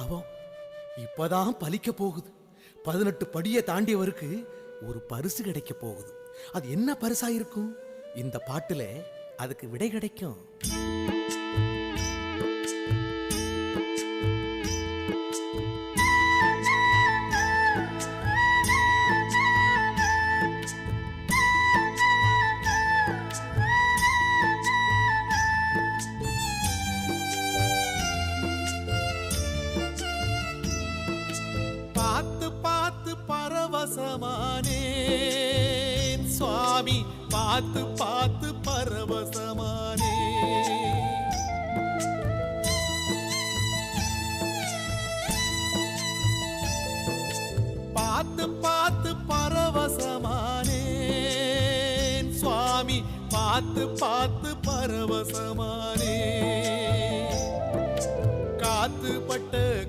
தவம் இப்பதான் பலிக்க போகுது. 18 படியை தாண்டியவருக்கு ஒரு பரிசு கிடைக்க போகுது. அது என்ன பரிசா இருக்கும்? இந்த பாட்டுல அதுக்கு விடை கிடைக்கும். பார்த்து பார்த்து பரவசமானேன் சுவாமி, பார்த்து பார்த்து பரவசமானே. பார்த்து பார்த்து பரவசமானேன் சுவாமி, பார்த்து பார்த்து பரவசமானே. காத்து பட்ட